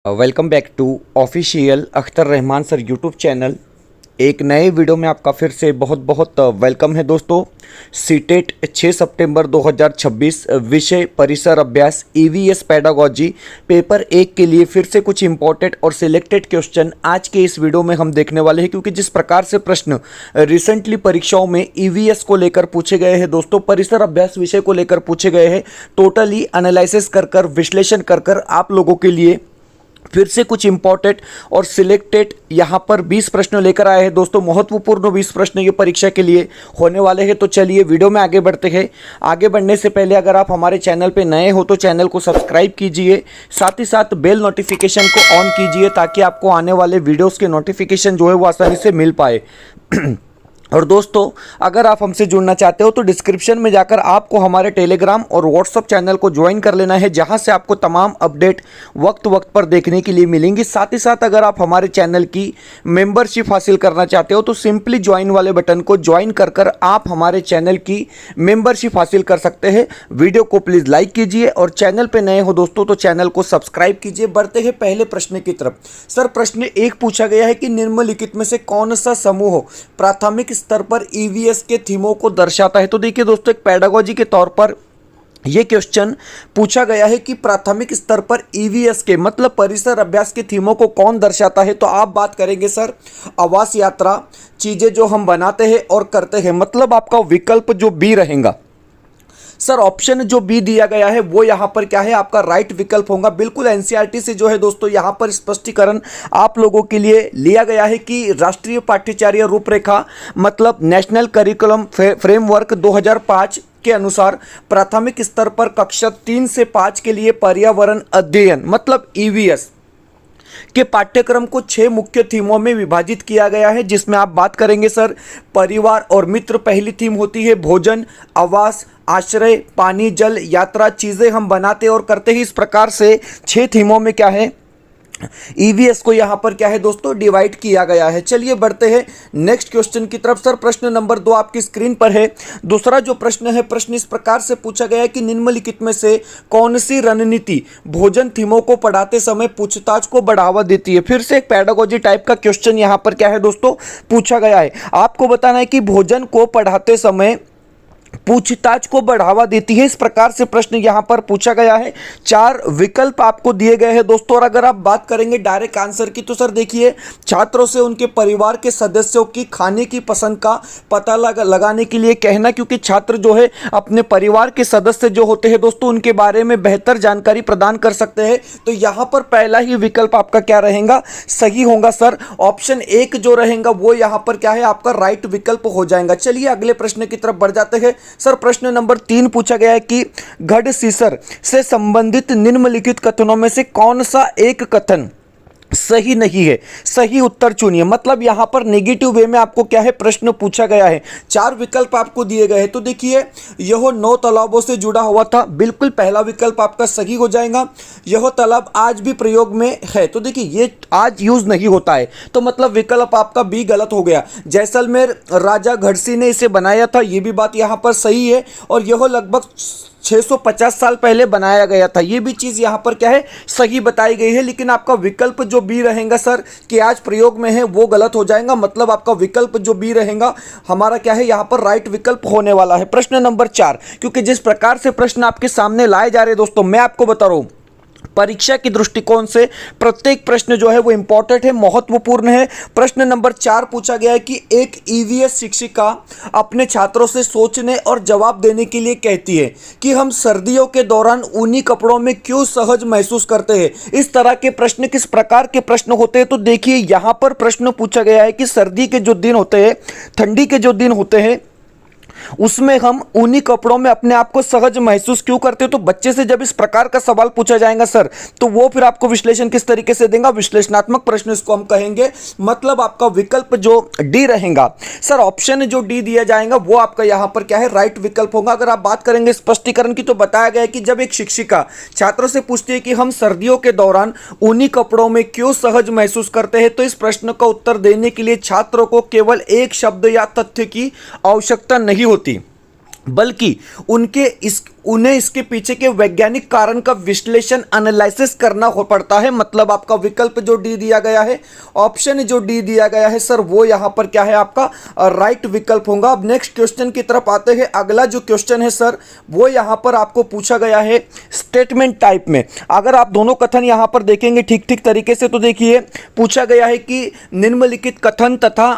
Welcome back to official Akhtar Rahman sir YouTube channel. एक नए video में आपका फिर से बहुत बहुत वेलकम है दोस्तों। सीटेट 6 सितंबर 2026 विषय परिसर अभ्यास ईवीएस पेडागोजी पेपर 1 के लिए फिर से कुछ इंपॉर्टेंट और सिलेक्टेड क्वेश्चन आज के इस वीडियो में हम देखने वाले हैं, क्योंकि जिस प्रकार से प्रश्न रिसेंटली परीक्षाओं में ईवीएस को लेकर पूछे गए हैं दोस्तों, परिसर अभ्यास विषय को लेकर पूछे गए हैं, टोटली एनालिसिस कर विश्लेषण कर आप लोगों के लिए फिर से कुछ इंपॉर्टेंट और सिलेक्टेड यहाँ पर 20 प्रश्न लेकर आए हैं दोस्तों। महत्वपूर्ण 20 प्रश्न ये परीक्षा के लिए होने वाले हैं। तो चलिए वीडियो में आगे बढ़ते हैं। आगे बढ़ने से पहले अगर आप हमारे चैनल पे नए हो तो चैनल को सब्सक्राइब कीजिए, साथ ही साथ बेल नोटिफिकेशन को ऑन कीजिए ताकि आपको आने वाले वीडियोज़ के नोटिफिकेशन जो है वो आसानी से मिल पाए। और दोस्तों, अगर आप हमसे जुड़ना चाहते हो तो डिस्क्रिप्शन में जाकर आपको हमारे टेलीग्राम और व्हाट्सअप चैनल को ज्वाइन कर लेना है, जहां से आपको तमाम अपडेट वक्त वक्त पर देखने के लिए मिलेंगी। साथ ही साथ अगर आप हमारे चैनल की मेंबरशिप हासिल करना चाहते हो तो सिंपली ज्वाइन वाले बटन को ज्वाइन कर आप हमारे चैनल की मेंबरशिप हासिल कर सकते हैं। वीडियो को प्लीज़ लाइक कीजिए और चैनल पर नए हो दोस्तों तो चैनल को सब्सक्राइब कीजिए। बढ़ते हैं पहले प्रश्न की तरफ। सर, प्रश्न 1 पूछा गया है कि निम्नलिखित में से कौन सा समूह प्राथमिक स्तर पर ईवीएस के थीमों को दर्शाता है। तो देखिए दोस्तों, एक पेडागोजी के तौर पर यह क्वेश्चन पूछा गया है कि प्राथमिक स्तर पर ईवीएस के मतलब परिसर अभ्यास के थीमों को कौन दर्शाता है। तो आप बात करेंगे सर आवास यात्रा, चीजें जो हम बनाते हैं और करते हैं, मतलब आपका विकल्प जो बी रहेगा सर। ऑप्शन जो बी दिया गया है वो यहाँ पर क्या है, आपका राइट विकल्प होगा। बिल्कुल एनसीईआरटी से जो है दोस्तों यहाँ पर स्पष्टीकरण आप लोगों के लिए लिया गया है कि राष्ट्रीय पाठ्यचर्या रूपरेखा मतलब नेशनल करिकुलम फ्रेमवर्क 2005 के अनुसार प्राथमिक स्तर पर कक्षा 3 से 5 के लिए पर्यावरण अध्ययन मतलब ईवीएस के पाठ्यक्रम को 6 मुख्य थीमों में विभाजित किया गया है, जिसमें आप बात करेंगे सर परिवार और मित्र पहली थीम होती है, भोजन, आवास, आश्रय, पानी, जल, यात्रा, चीजें हम बनाते और करते हैं। इस प्रकार से 6 थीमों में क्या है, ईवीएस को यहां पर क्या है दोस्तों डिवाइड किया गया है। चलिए बढ़ते हैं नेक्स्ट क्वेश्चन की तरफ। सर, प्रश्न नंबर 2 आपकी स्क्रीन पर है। दूसरा जो प्रश्न है, प्रश्न इस प्रकार से पूछा गया है कि निम्नलिखित में से कौन सी रणनीति भोजन थीमों को पढ़ाते समय पूछताछ को बढ़ावा देती है। फिर से एक पेडागोजी टाइप का क्वेश्चन यहां पर क्या है दोस्तों पूछा गया है। आपको बताना है कि भोजन को पढ़ाते समय पूछताछ को बढ़ावा देती है। इस प्रकार से प्रश्न यहां पर पूछा गया है। 4 विकल्प आपको दिए गए हैं दोस्तों। और अगर आप बात करेंगे डायरेक्ट आंसर की तो सर देखिए, छात्रों से उनके परिवार के सदस्यों की खाने की पसंद का पता लगाने के लिए कहना, क्योंकि छात्र जो है अपने परिवार के सदस्य जो होते हैं दोस्तों उनके बारे में बेहतर जानकारी प्रदान कर सकते हैं। तो यहां पर पहला ही विकल्प आपका क्या रहेगा, सही होगा सर। ऑप्शन 1 जो रहेगा वो यहां पर क्या है आपका राइट विकल्प हो जाएगा। चलिए अगले प्रश्न की तरफ बढ़ जाते हैं। सर, प्रश्न नंबर 3 पूछा गया है कि गढ़सीसर से संबंधित निम्नलिखित कथनों में से कौन सा एक कथन सही नहीं है। सही उत्तर चुनिए। मतलब यहां पर नेगेटिव वे में आपको क्या है प्रश्न पूछा गया है। 4 विकल्प आपको दिए गए हैं। तो देखिए, यह 9 तालाबों से जुड़ा हुआ था, बिल्कुल पहला विकल्प आपका सही हो जाएगा। यह तालाब आज भी प्रयोग में है, तो देखिए ये आज यूज नहीं होता है, तो मतलब विकल्प आपका बी गलत हो गया। जैसलमेर राजा गढ़सी ने इसे बनाया था, यह भी बात यहां पर सही है। और यह लगभग 650 साल पहले बनाया गया था, ये भी चीज़ यहाँ पर क्या है सही बताई गई है। लेकिन आपका विकल्प जो बी रहेगा सर कि आज प्रयोग में है वो गलत हो जाएगा। मतलब आपका विकल्प जो बी रहेगा हमारा क्या है यहाँ पर राइट विकल्प होने वाला है। प्रश्न नंबर 4, क्योंकि जिस प्रकार से प्रश्न आपके सामने लाए जा रहे हैं दोस्तों, मैं आपको बता रहा हूँ परीक्षा के दृष्टिकोण से प्रत्येक प्रश्न जो है वो इंपॉर्टेंट है, महत्वपूर्ण है। प्रश्न नंबर 4 पूछा गया है कि एक ईवीएस शिक्षिका अपने छात्रों से सोचने और जवाब देने के लिए कहती है कि हम सर्दियों के दौरान ऊनी कपड़ों में क्यों सहज महसूस करते हैं। इस तरह के प्रश्न किस प्रकार के प्रश्न होते हैं। तो देखिए यहां पर प्रश्न पूछा गया है कि सर्दी के जो दिन होते हैं, ठंडी के जो दिन होते हैं, उसमें हम ऊनी कपड़ों में अपने आप को सहज महसूस क्यों करते हो। तो बच्चे से जब इस प्रकार का सवाल पूछा जाएगा सर, तो वो फिर आपको विश्लेषण किस तरीके से देगा, विश्लेषणात्मक प्रश्न इसको हम कहेंगे। मतलब आपका विकल्प जो डी रहेगा सर, ऑप्शन जो डी दिया जाएगा वो आपका यहां पर क्या है राइट विकल्प होगा। अगर आप बात करेंगे स्पष्टीकरण की तो बताया गया है कि जब एक शिक्षिका छात्रों से पूछती है कि हम सर्दियों के दौरान ऊनी कपड़ों में क्यों सहज महसूस करते हैं, तो इस प्रश्न का उत्तर देने के लिए छात्रों को केवल एक शब्द या तथ्य की आवश्यकता नहीं होती। बल्कि उन्हें इसके पीछे के वैज्ञानिक कारण का विश्लेषण एनालिसिस करना हो पड़ता है। मतलब आपका विकल्प जो डी दिया गया है, ऑप्शन जो डी दिया गया है सर, वो यहां पर क्या है आपका राइट विकल्प होगा। अब नेक्स्ट क्वेश्चन की तरफ आते हैं। अगला जो क्वेश्चन है सर, वो यहां पर आपको पूछा गया है स्टेटमेंट टाइप में। अगर आप दोनों कथन यहां पर देखेंगे ठीक ठीक तरीके से, तो देखिए पूछा गया है कि निम्नलिखित कथन तथा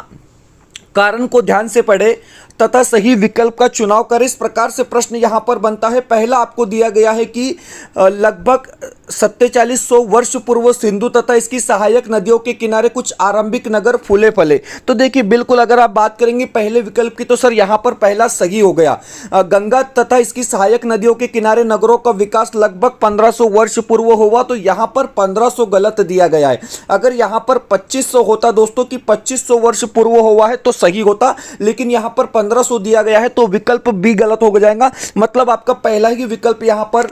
कारण को ध्यान से पढ़े तथा सही विकल्प का चुनाव करें। इस प्रकार से प्रश्न यहां पर बनता है। पहला आपको दिया गया है कि लगभग 4700 वर्ष पूर्व सिंधु तथा इसकी सहायक नदियों के किनारे कुछ आरंभिक नगर फूले फले। तो देखिए बिल्कुल अगर आप बात करेंगे पहले विकल्प की, तो सर यहां पर पहला सही हो गया। गंगा तथा इसकी सहायक नदियों के किनारे नगरों का विकास लगभग 1500 वर्ष पूर्व हुआ, तो यहां पर 1500 गलत दिया गया है। अगर यहां पर 2500 होता दोस्तों कि 2500 वर्ष पूर्व हुआ है तो सही होता, लेकिन यहां पर 1500 दिया गया है, तो विकल्प बी गलत हो जाएगा। मतलब आपका पहला ही विकल्प यहां पर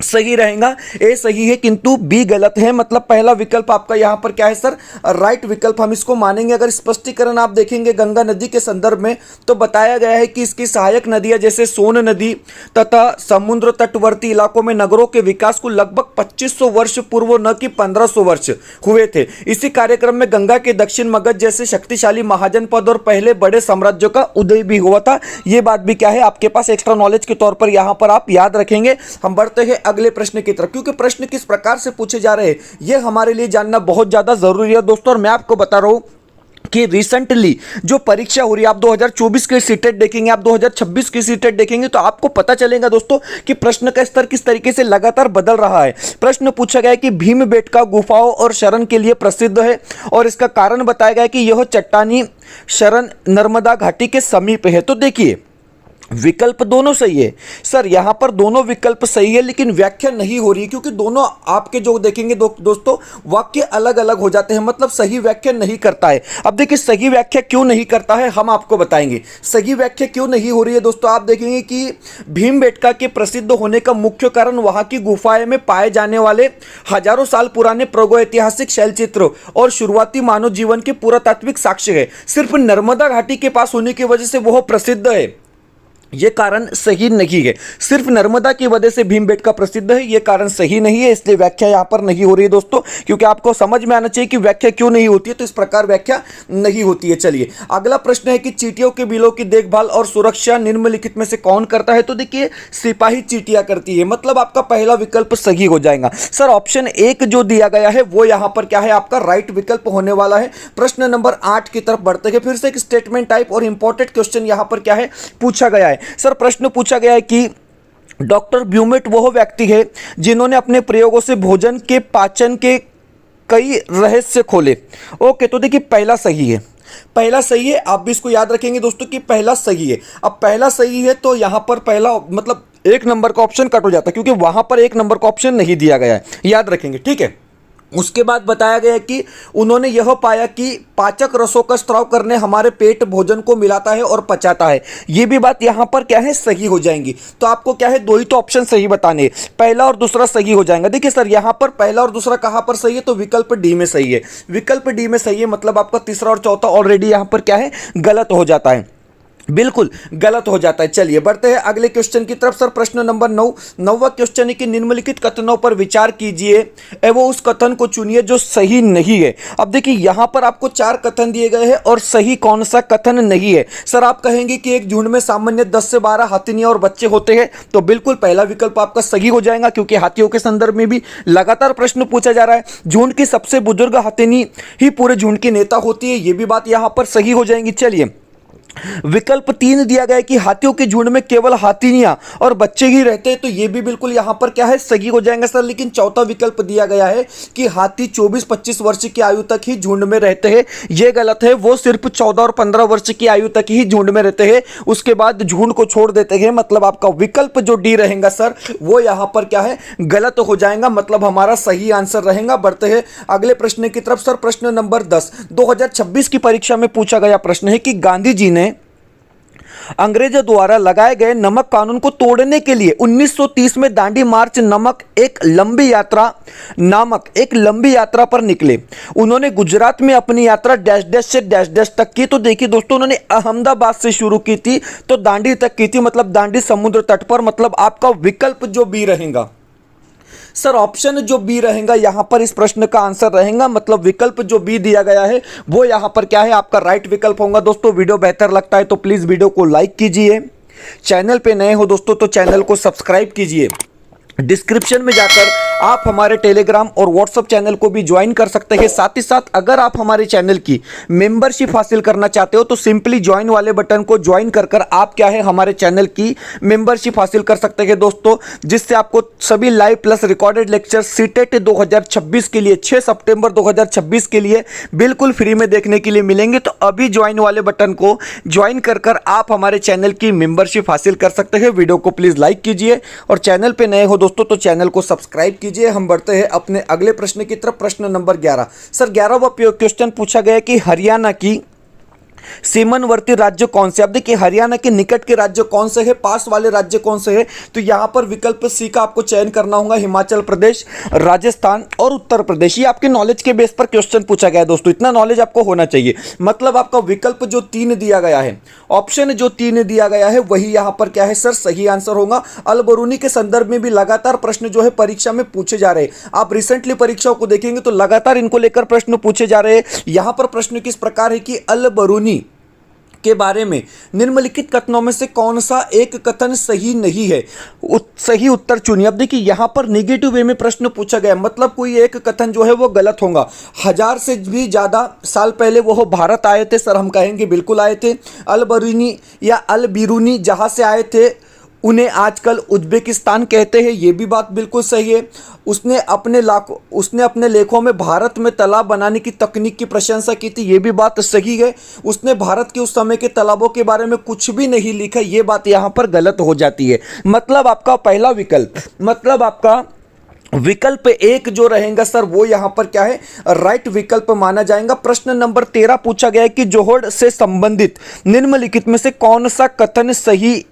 सही रहेगा। ए सही है किंतु बी गलत है। मतलब पहला विकल्प आपका यहां पर क्या है सर, राइट विकल्प हम इसको मानेंगे। अगर स्पष्टीकरण आप देखेंगे गंगा नदी के संदर्भ में, तो बताया गया है कि इसकी सहायक नदियां जैसे सोन नदी तथा समुद्र तटवर्ती इलाकों में नगरों के विकास को लगभग 2500 वर्ष पूर्व न कि 1500 वर्ष हुए थे। इसी कार्यक्रम में गंगा के दक्षिण मगध जैसे शक्तिशाली महाजनपद और पहले बड़े साम्राज्यों का उदय भी हुआ था। यह बात भी क्या है आपके पास एक्स्ट्रा नॉलेज के तौर पर यहां पर आप याद रखेंगे। हम बढ़ते हैं अगले प्रश्न की तरफ, क्योंकि प्रश्न किस प्रकार से पूछे जा रहे हैं यह हमारे लिए जानना बहुत ज्यादा जरूरी है दोस्तों। और मैं आपको बता रहा हूं कि रिसेंटली जो परीक्षा हो रही है, आप 2024 के सीटेट देखेंगे, आप 2026 की सीटेट देखेंगे, तो आपको पता चलेगा दोस्तों कि प्रश्न का स्तर किस तरीके से लगातार बदल रहा है। प्रश्न पूछा गया है कि भीमबेटका गुफाओं और शरण के लिए प्रसिद्ध है, और इसका कारण बताया गया है कि यह चट्टानी शरण नर्मदा घाटी के समीप है। तो देखिए विकल्प दोनों सही है सर, यहां पर दोनों विकल्प सही है, लेकिन व्याख्या नहीं हो रही है, क्योंकि दोनों आपके जो देखेंगे दोस्तों वाक्य अलग अलग हो जाते हैं। मतलब सही व्याख्या नहीं करता है। अब देखिए सही व्याख्या क्यों नहीं करता है, हम आपको बताएंगे सही व्याख्या क्यों नहीं हो रही है दोस्तों। आप देखेंगे कि भीमबेटका के प्रसिद्ध होने का मुख्य कारण वहां की गुफाएं में पाए जाने वाले हजारों साल पुराने प्रागैतिहासिक शैलचित्र और शुरुआती मानव जीवन के पुरातात्विक साक्ष्य है। सिर्फ नर्मदा घाटी के पास होने की वजह से वह प्रसिद्ध है, ये कारण सही नहीं है। सिर्फ नर्मदा की वजह से भीमबेटका प्रसिद्ध है, ये कारण सही नहीं है, इसलिए व्याख्या यहां पर नहीं हो रही है दोस्तों। क्योंकि आपको समझ में आना चाहिए कि व्याख्या क्यों नहीं होती है, तो इस प्रकार व्याख्या नहीं होती है। चलिए अगला प्रश्न है कि चींटियों के बिलों की देखभाल और सुरक्षा निम्नलिखित में से कौन करता है। तो देखिए सिपाही चींटियां करती है। मतलब आपका पहला विकल्प सही हो जाएगा सर। ऑप्शन एक जो दिया गया है वो यहां पर क्या है आपका राइट विकल्प होने वाला है। प्रश्न नंबर 8 की तरफ बढ़ते हैं। फिर से एक स्टेटमेंट टाइप और इंपॉर्टेंट क्वेश्चन यहां पर क्या है पूछा गया है सर। प्रश्न पूछा गया है कि डॉक्टर ब्यूमेट वह व्यक्ति है जिन्होंने अपने प्रयोगों से भोजन के पाचन के कई रहस्य खोले। ओके, तो देखिए पहला सही है, पहला सही है। आप भी इसको याद रखेंगे दोस्तों कि पहला सही है। अब पहला सही है तो यहां पर पहला मतलब एक नंबर का ऑप्शन कट हो जाता है, क्योंकि वहां पर एक नंबर का ऑप्शन नहीं दिया गया है, याद रखेंगे, ठीक है। उसके बाद बताया गया कि उन्होंने यह पाया कि पाचक रसों का स्त्राव करने हमारे पेट भोजन को मिलाता है और पचाता है। यह भी बात यहां पर क्या है सही हो जाएंगी। तो आपको क्या है दो ही तो ऑप्शन सही बताने, पहला और दूसरा सही हो जाएगा। देखिए सर यहां पर पहला और दूसरा कहां पर सही है, तो विकल्प डी में सही है। विकल्प डी में सही है, मतलब आपका तीसरा और चौथा ऑलरेडी यहां पर क्या है गलत हो जाता है, बिल्कुल गलत हो जाता है। चलिए बढ़ते हैं अगले क्वेश्चन की तरफ सर। प्रश्न नंबर 9, नौवां क्वेश्चन है कि निम्नलिखित कथनों पर विचार कीजिए एवं उस कथन को चुनिए जो सही नहीं है। अब देखिए यहां पर आपको 4 कथन दिए गए हैं और सही कौन सा कथन नहीं है। सर आप कहेंगे कि एक झुंड में सामान्य 10 से 12 हाथिनियां और बच्चे होते हैं, तो बिल्कुल पहला विकल्प आपका सही हो जाएगा, क्योंकि हाथियों के संदर्भ में भी लगातार प्रश्न पूछा जा रहा है। झुंड की सबसे बुजुर्ग हाथिनी ही पूरे झुंड की नेता होती है, यह भी बात यहां पर सही हो जाएगी। चलिए विकल्प 3 दिया गया है कि हाथियों के झुंड में केवल हाथिनियां और बच्चे ही रहते हैं, तो यह भी बिल्कुल यहां पर क्या है सही हो जाएगा सर। लेकिन चौथा विकल्प दिया गया है कि हाथी 24-25 वर्ष की आयु तक ही झुंड में रहते हैं, यह गलत है। वो सिर्फ 14 और 15 वर्ष की आयु तक ही झुंड में रहते हैं, उसके बाद झुंड को छोड़ देते हैं। मतलब आपका विकल्प जो डी रहेगा सर वो यहां पर क्या है गलत हो जाएगा, मतलब हमारा सही आंसर रहेगा। बढ़ते हैं अगले प्रश्न की तरफ सर। प्रश्न नंबर 10, 2026 की परीक्षा में पूछा गया प्रश्न है कि गांधी जी ने अंग्रेजों द्वारा लगाए गए नमक कानून को तोड़ने के लिए 1930 में दांडी मार्च नामक एक लंबी यात्रा पर निकले। उन्होंने गुजरात में अपनी यात्रा डैश डैश से डैश डैश तक की। तो देखिए दोस्तों, उन्होंने अहमदाबाद से शुरू की थी तो दांडी तक की थी, मतलब दांडी समुद्र तट पर। मतलब आपका विकल्प जो बी रहेगा सर, ऑप्शन जो बी रहेगा यहां पर इस प्रश्न का आंसर रहेगा। मतलब विकल्प जो बी दिया गया है वो यहां पर क्या है, आपका राइट विकल्प होगा। दोस्तों वीडियो बेहतर लगता है तो प्लीज वीडियो को लाइक कीजिए। चैनल पे नए हो दोस्तों तो चैनल को सब्सक्राइब कीजिए। डिस्क्रिप्शन में जाकर आप हमारे टेलीग्राम और व्हाट्सएप चैनल को भी ज्वाइन कर सकते हैं। साथ ही साथ अगर आप हमारे चैनल की मेंबरशिप हासिल करना चाहते हो तो सिंपली ज्वाइन वाले बटन को ज्वाइन कर आप क्या है, हमारे चैनल की मेंबरशिप हासिल कर सकते हैं दोस्तों, जिससे आपको सभी live plus recorded lecture CTET 2026 के लिए 6 सितंबर 2026 के लिए बिल्कुल फ्री में देखने के लिए मिलेंगे। तो अभी ज्वाइन वाले बटन को ज्वाइन कर आप हमारे चैनल की मेंबरशिप हासिल कर सकते हैं। वीडियो को प्लीज लाइक कीजिए और चैनल पे नए हो दोस्तों तो चैनल को सब्सक्राइब कीजिए। हम बढ़ते हैं अपने अगले प्रश्न की तरफ। प्रश्न नंबर 11। सर 11वां क्वेश्चन पूछा गया कि हरियाणा की सीमावर्ती राज्य कौन से। अब देखिए हरियाणा के निकट के राज्य कौन से है, पास वाले राज्य कौन से है, तो यहां पर विकल्प सी का आपको चयन करना होगा। हिमाचल प्रदेश, राजस्थान और उत्तर प्रदेश। ये आपके नॉलेज के बेस पर क्वेश्चन पूछा गया है दोस्तों, इतना नॉलेज आपको होना चाहिए। मतलब आपका विकल्प जो 3 दिया गया है, ऑप्शन जो 3 दिया गया है वही यहां पर क्या है सर, सही आंसर होगा। अल बरूनी के संदर्भ में भी लगातार प्रश्न जो है परीक्षा में पूछे जा रहे हैं। आप रिसेंटली परीक्षाओं को देखेंगे तो लगातार इनको लेकर प्रश्न पूछे जा रहे हैं। यहां पर प्रश्न किस प्रकार है कि अल बरूनी के बारे में निम्नलिखित कथनों में से कौन सा एक कथन सही नहीं है, सही उत्तर चुनिए। अब देखिए यहां पर नेगेटिव वे में प्रश्न पूछा गया, मतलब कोई एक कथन जो है वो गलत होगा। 1000 से भी ज्यादा साल पहले वो भारत आए थे सर, हम कहेंगे बिल्कुल आए थे। अल बरूनी या अल बिरूनी जहां से आए थे उन्हें आजकल उज्बेकिस्तान कहते हैं, ये भी बात बिल्कुल सही है। उसने अपने लेखों में भारत में तालाब बनाने की तकनीक की प्रशंसा की थी, ये भी बात सही है। उसने भारत के उस समय के तालाबों के बारे में कुछ भी नहीं लिखा, ये बात यहां पर गलत हो जाती है। मतलब आपका पहला विकल्प, मतलब आपका विकल्प 1 जो रहेगा सर वो यहां पर क्या है, राइट विकल्प माना जाएगा। प्रश्न नंबर 13 पूछा गया है कि जोहड़ से संबंधित निम्नलिखित में से कौन सा कथन सही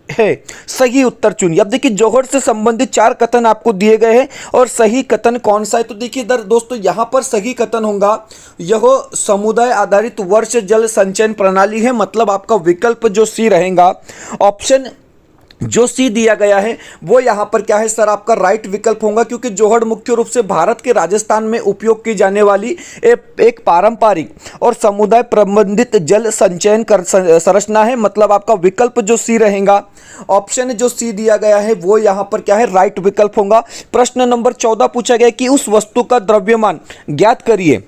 है, सही उत्तर चुनिए। अब देखिए जोहड़ से संबंधित 4 कथन आपको दिए गए हैं और सही कथन कौन सा है, तो देखिए दोस्तों यहां पर सही कथन होगा यह समुदाय आधारित वर्ष जल संचयन प्रणाली है। मतलब आपका विकल्प जो सी रहेगा, ऑप्शन जो सी दिया गया है वो यहां पर क्या है सर, आपका राइट विकल्प होगा। क्योंकि जोहड़ मुख्य रूप से भारत के राजस्थान में उपयोग की जाने वाली एक पारंपरिक और समुदाय प्रबंधित जल संचयन संरचना है। मतलब आपका विकल्प जो सी रहेगा, ऑप्शन जो सी दिया गया है वो यहां पर क्या है, राइट विकल्प होगा। प्रश्न नंबर 14 पूछा गया कि उस वस्तु का द्रव्यमान ज्ञात करिए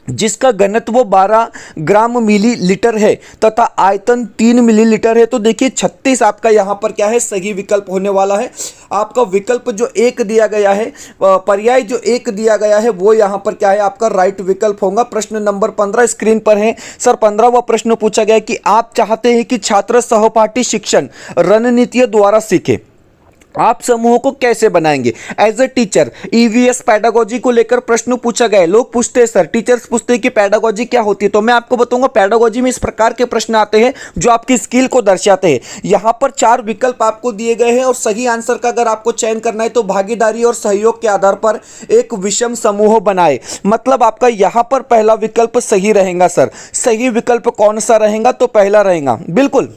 जिसका घनत्व 12 ग्राम मिलीलीटर है तथा आयतन 3 मिलीलीटर है। तो देखिए 36 आपका यहां पर क्या है, सही विकल्प होने वाला है। आपका विकल्प जो 1 दिया गया है, पर्याय जो 1 दिया गया है वो यहां पर क्या है, आपका राइट विकल्प होगा। प्रश्न नंबर 15 स्क्रीन पर है सर। 15वां प्रश्न पूछा गया कि आप चाहते हैं कि छात्र सहपाठी शिक्षण रणनीतियों द्वारा सीखे, आप समूहों को कैसे बनाएंगे। As a teacher EVS pedagogy को लेकर प्रश्न पूछा गया है। लोग पूछते हैं सर, टीचर्स पूछते हैं कि पैडागोजी क्या होती है, तो मैं आपको बताऊंगा पैडागोजी में इस प्रकार के प्रश्न आते हैं जो आपकी स्किल को दर्शाते हैं। यहां पर 4 विकल्प आपको दिए गए हैं और सही आंसर का अगर आपको चयन करना है तो भागीदारी और सहयोग के आधार पर एक विषम समूह बनाए। मतलब आपका यहां पर पहला विकल्प सही रहेगा सर। सही विकल्प कौन सा रहेगा, तो पहला रहेगा बिल्कुल,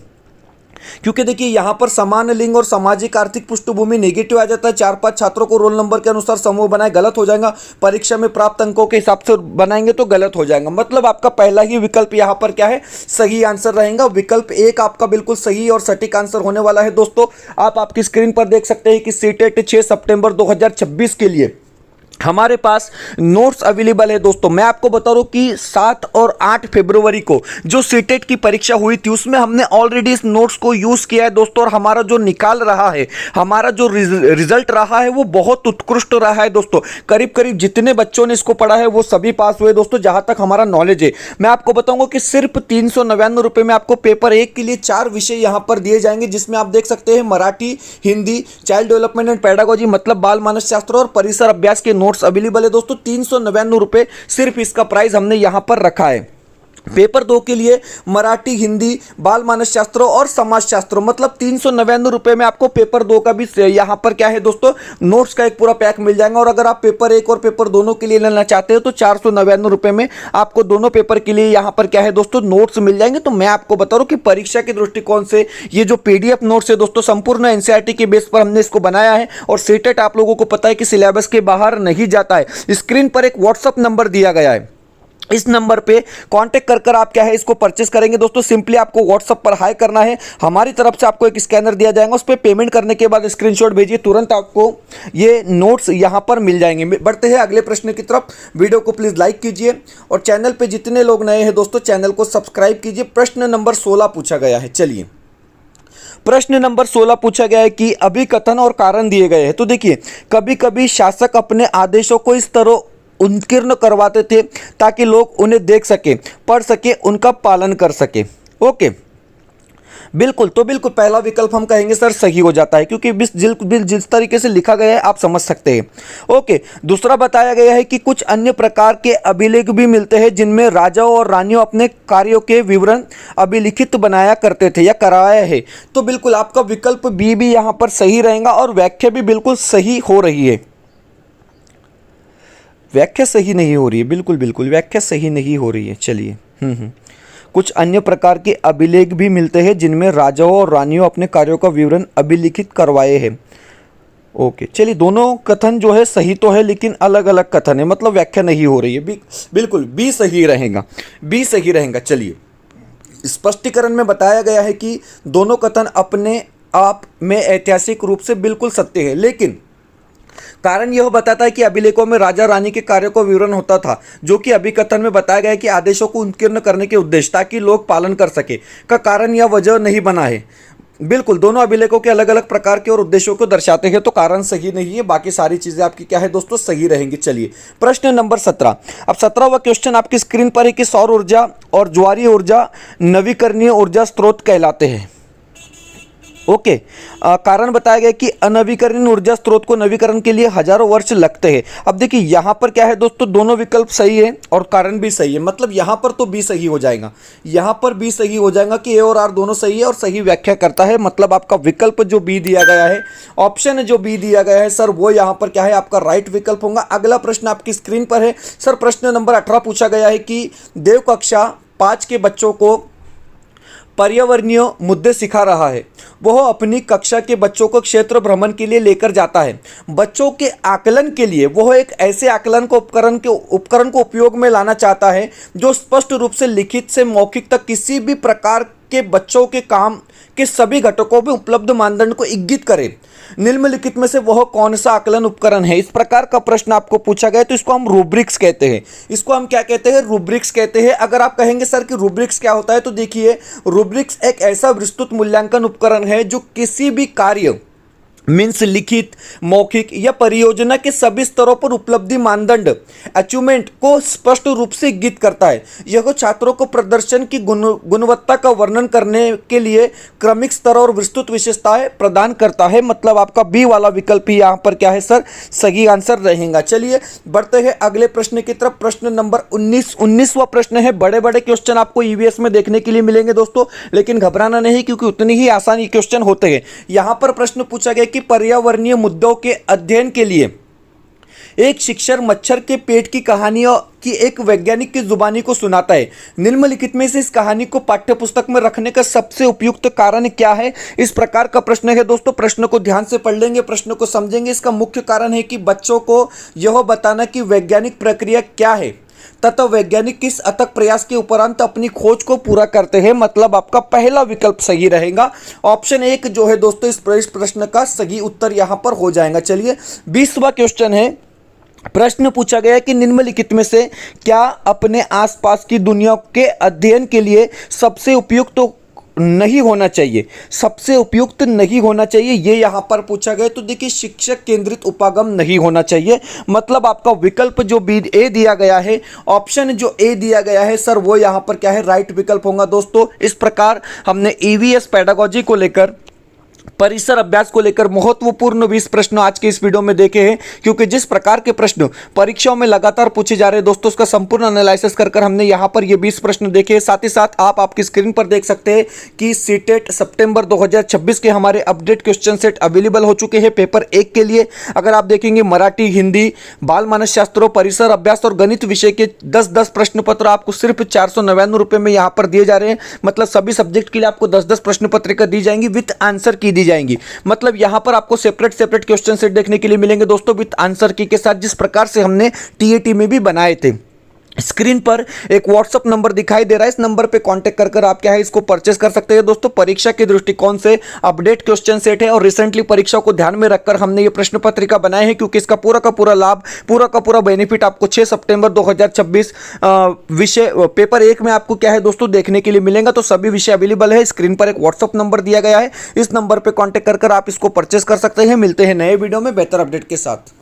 क्योंकि देखिए यहां पर समान लिंग और सामाजिक आर्थिक पृष्ठभूमि नेगेटिव आ जाता है। 4-5 छात्रों को रोल नंबर के अनुसार समूह बनाए, गलत हो जाएगा। परीक्षा में प्राप्त अंकों के हिसाब से बनाएंगे तो गलत हो जाएगा। मतलब आपका पहला ही विकल्प यहां पर क्या है, सही आंसर रहेगा। विकल्प 1 आपका बिल्कुल सही और सटीक आंसर होने वाला है। दोस्तों आप आपकी स्क्रीन पर देख सकते हैं कि सीटेट 6 सितंबर 2026 के लिए हमारे पास नोट्स अवेलेबल है। दोस्तों मैं आपको बता रहा हूं कि 7 और 8 फरवरी को जो सीटेट की परीक्षा हुई थी उसमें हमने ऑलरेडी इस नोट्स को यूज किया है दोस्तों, और हमारा जो निकाल रहा है, हमारा जो रिजल्ट रहा है वो बहुत उत्कृष्ट रहा है दोस्तों। करीब करीब जितने बच्चों ने इसको पढ़ा है वो सभी पास हुए दोस्तों, जहां तक हमारा नॉलेज है। मैं आपको बताऊंगा कि सिर्फ 399 रुपए में आपको पेपर 1 के लिए 4 विषय यहां पर दिए जाएंगे, जिसमें आप देख सकते हैं Marathi, Hindi, child development and pedagogy मतलब बाल मानस शास्त्र और परिसर अभ्यास के नोट्स अवेलेबल है दोस्तों। 399 रुपए सिर्फ इसका प्राइस हमने यहां पर रखा है। पेपर 2 के लिए मराठी, हिंदी, बाल मानस शास्त्र और समाज शास्त्र मतलब 399 रुपये में आपको पेपर 2 का भी यहाँ पर क्या है दोस्तों, नोट्स का एक पूरा पैक मिल जाएगा। और अगर आप पेपर 1 और पेपर दोनों के लिए लेना चाहते हो तो 499 रुपये में आपको दोनों पेपर के लिए यहाँ पर क्या है दोस्तों, नोट्स मिल जाएंगे। तो मैं आपको बता रहा हूँ कि परीक्षा के दृष्टिकोण से ये जो PDF नोट्स है दोस्तों, संपूर्ण एनसीईआरटी के बेस पर हमने इसको बनाया है। और सीटेट आप लोगों को पता है कि सिलेबस के बाहर नहीं जाता है। स्क्रीन पर एक व्हाट्सअप नंबर दिया गया है, इस नंबर पे कांटेक्ट कर आप क्या है इसको परचेस करेंगे दोस्तों। सिंपली आपको व्हाट्सएप पर हाई करना है, हमारी तरफ से आपको एक स्कैनर दिया जाएगा, उस पर पेमेंट करने के बाद स्क्रीनशॉट भेजिए, तुरंत आपको ये नोट्स यहां पर मिल जाएंगे। बढ़ते हैं अगले प्रश्न की तरफ। वीडियो को प्लीज लाइक कीजिए और चैनल पे जितने लोग नए हैं दोस्तों चैनल को सब्सक्राइब कीजिए। प्रश्न नंबर 16 पूछा गया है। चलिए, प्रश्न नंबर 16 पूछा गया है कि अभिकथन और कारण दिए गए हैं। तो देखिए, कभी कभी शासक अपने आदेशों को इस तरह उत्कीर्ण करवाते थे ताकि लोग उन्हें देख सके, पढ़ सके, उनका पालन कर सके। ओके, बिल्कुल, तो बिल्कुल पहला विकल्प हम कहेंगे सर सही हो जाता है, क्योंकि जिस तरीके से लिखा गया है आप समझ सकते हैं। ओके, दूसरा बताया गया है कि कुछ अन्य प्रकार के अभिलेख भी मिलते हैं जिनमें राजाओं और रानियों अपने कार्यों के विवरण अभिलिखित बनाया करते थे या कराया है। तो बिल्कुल आपका विकल्प बी भी यहाँ पर सही रहेगा और व्याख्या भी बिल्कुल सही हो रही है। व्याख्या सही नहीं हो रही है, बिल्कुल व्याख्या सही नहीं हो रही है। चलिए, कुछ अन्य प्रकार के अभिलेख भी मिलते हैं जिनमें राजाओं और रानियों अपने कार्यों का विवरण अभिलिखित करवाए हैं। ओके, चलिए, दोनों कथन जो है सही तो है लेकिन अलग अलग कथन है, मतलब व्याख्या नहीं हो रही है। बिल्कुल बी सही रहेगा, बी सही रहेगा। चलिए, स्पष्टीकरण में बताया गया है कि दोनों कथन अपने आप में ऐतिहासिक रूप से बिल्कुल सत्य है, लेकिन कारण यह बताता है कि अभिलेखों में राजा रानी के कार्यों का विवरण होता था, जो कि अभिकथन में बताया गया है कि आदेशों को उत्कीर्ण करने के उद्देश्य ताकि लोग पालन कर सके का कारण या वजह नहीं बना है। बिल्कुल, दोनों अभिलेखों के अलग अलग प्रकार के और उद्देश्यों को दर्शाते हैं, तो कारण सही नहीं है। बाकी सारी चीजें आपकी क्या है दोस्तों, सही रहेंगी। चलिए, प्रश्न नंबर 17। अब 17वां क्वेश्चन आपकी स्क्रीन पर है कि सौर ऊर्जा और ज्वारीय ऊर्जा नवीकरणीय ऊर्जा स्रोत कहलाते हैं। ओके, कारण बताया गया कि अनवीकरणीय ऊर्जा स्रोत को नवीकरण के लिए हजारों वर्ष लगते हैं। अब देखिए, यहां पर क्या है दोस्तों, दोनों विकल्प सही है और कारण भी सही है, मतलब यहां पर तो बी सही हो जाएगा, यहां पर बी सही हो जाएगा कि ए और आर दोनों सही है और सही व्याख्या करता है। मतलब आपका विकल्प जो बी दिया गया है, ऑप्शन जो बी दिया गया है सर, वो यहां पर क्या है आपका राइट विकल्प होगा। अगला प्रश्न आपकी स्क्रीन पर है सर, प्रश्न नंबर 18 पूछा गया है कि देव कक्षा 5 के बच्चों को पर्यावरणीय मुद्दे सिखा रहा है। वह अपनी कक्षा के बच्चों को क्षेत्र भ्रमण के लिए लेकर जाता है। बच्चों के आकलन के लिए वह एक ऐसे आकलन को उपकरण को उपयोग में लाना चाहता है जो स्पष्ट रूप से लिखित से मौखिक तक किसी भी प्रकार के बच्चों के काम के सभी घटकों में उपलब्ध मानदंड को इंगित करे। निम्नलिखित में से वह कौन सा आकलन उपकरण है? इस प्रकार का प्रश्न आपको पूछा गया तो इसको हम रूब्रिक्स कहते हैं। इसको हम क्या कहते हैं? रूब्रिक्स कहते हैं। अगर आप कहेंगे सर कि रूब्रिक्स क्या होता है, तो देखिए, रूब्रिक्स एक ऐसा विस्तृत मूल्यांकन उपकरण है जो किसी भी कार्य मीन्स लिखित, मौखिक या परियोजना के सभी स्तरों पर उपलब्धि मानदंड अचीवमेंट को स्पष्ट रूप से इंगित करता है। यह छात्रों को प्रदर्शन की गुणवत्ता का वर्णन करने के लिए क्रमिक स्तर और विस्तृत विशेषताएं प्रदान करता है। मतलब आपका बी वाला विकल्प ही यहाँ पर क्या है सर, सही आंसर रहेगा। चलिए बढ़ते हैं अगले प्रश्न की तरफ। प्रश्न नंबर 19वां प्रश्न है। बड़े बड़े क्वेश्चन आपको ईवीएस में देखने के लिए मिलेंगे दोस्तों, लेकिन घबराना नहीं, क्योंकि उतनी ही आसान क्वेश्चन होते हैं। यहाँ पर प्रश्न पूछा गया कि पर्यावरणीय मुद्दों के अध्ययन के लिए एक शिक्षक मच्छर के पेट की कहानियों की एक वैज्ञानिक की जुबानी को सुनाता है। निम्नलिखित में से इस कहानी को पाठ्यपुस्तक में रखने का सबसे उपयुक्त कारण क्या है? इस प्रकार का प्रश्न है दोस्तों। प्रश्न को ध्यान से पढ़ लेंगे, प्रश्न को समझेंगे। इसका मुख्य कारण है कि बच्चों को यह बताना कि वैज्ञानिक प्रक्रिया क्या है तथा वैज्ञानिक किस अथक प्रयास के उपरांत अपनी खोज को पूरा करते हैं। मतलब आपका पहला विकल्प सही रहेगा। ऑप्शन 1 जो है दोस्तों, इस प्रश्न का सही उत्तर यहां पर हो जाएगा। चलिए 20वां क्वेश्चन है। प्रश्न पूछा गया कि निम्नलिखित में से क्या अपने आसपास की दुनिया के अध्ययन के लिए सबसे उपयुक्त नहीं होना चाहिए? सबसे उपयुक्त नहीं होना चाहिए, ये यहां पर पूछा गया। तो देखिए, शिक्षक केंद्रित उपागम नहीं होना चाहिए। मतलब आपका विकल्प जो बी ए दिया गया है, ऑप्शन जो ए दिया गया है सर, वो यहां पर क्या है, राइट विकल्प होगा दोस्तों। इस प्रकार हमने ईवीएस पेडागोजी को लेकर परिसर अभ्यास को लेकर महत्वपूर्ण 20 प्रश्न आज के इस वीडियो में देखे हैं, क्योंकि जिस प्रकार के प्रश्न परीक्षाओं में लगातार पूछे जा रहे हैं दोस्तों, उसका संपूर्ण एनालिसिस कर हमने यहां पर ये 20 प्रश्न देखे हैं। साथ ही साथ आप आपकी स्क्रीन पर देख सकते हैं कि सीटेट सितंबर 2026 के हमारे अपडेट क्वेश्चन सेट अवेलेबल हो चुके हैं पेपर 1 के लिए। अगर आप देखेंगे मराठी, हिंदी, बाल मानस शास्त्रों, परिसर अभ्यास और गणित विषय के 10-10 प्रश्न पत्र आपको सिर्फ 499 रुपए में यहां पर दिए जा रहे हैं। मतलब सभी सब्जेक्ट के लिए आपको 10-10 प्रश्न पत्रिका दी जाएंगी, विथ आंसर की दी जाएंगी। मतलब यहां पर आपको सेपरेट क्वेश्चन सेट देखने के लिए मिलेंगे दोस्तों, विद आंसर की के साथ, जिस प्रकार से हमने टीएटी में भी बनाए थे। स्क्रीन पर एक व्हाट्सएप नंबर दिखाई दे रहा है, इस नंबर पे कांटेक्ट कर आप क्या है इसको परचेस कर सकते हैं दोस्तों। परीक्षा के दृष्टिकोण से अपडेट क्वेश्चन सेट है और रिसेंटली परीक्षा को ध्यान में रखकर हमने ये प्रश्न पत्रिका बनाए हैं, क्योंकि इसका पूरा का पूरा लाभ, पूरा का पूरा बेनिफिट आपको 6 सितंबर 2026 विषय पेपर 1 में आपको क्या है दोस्तों देखने के लिए मिलेगा। तो सभी विषय अवेलेबल है। स्क्रीन पर एक व्हाट्सएप नंबर दिया गया है, इस नंबर पर कॉन्टेक्ट कर आप इसको परचेस कर सकते हैं। मिलते हैं नए वीडियो में बेहतर अपडेट के साथ।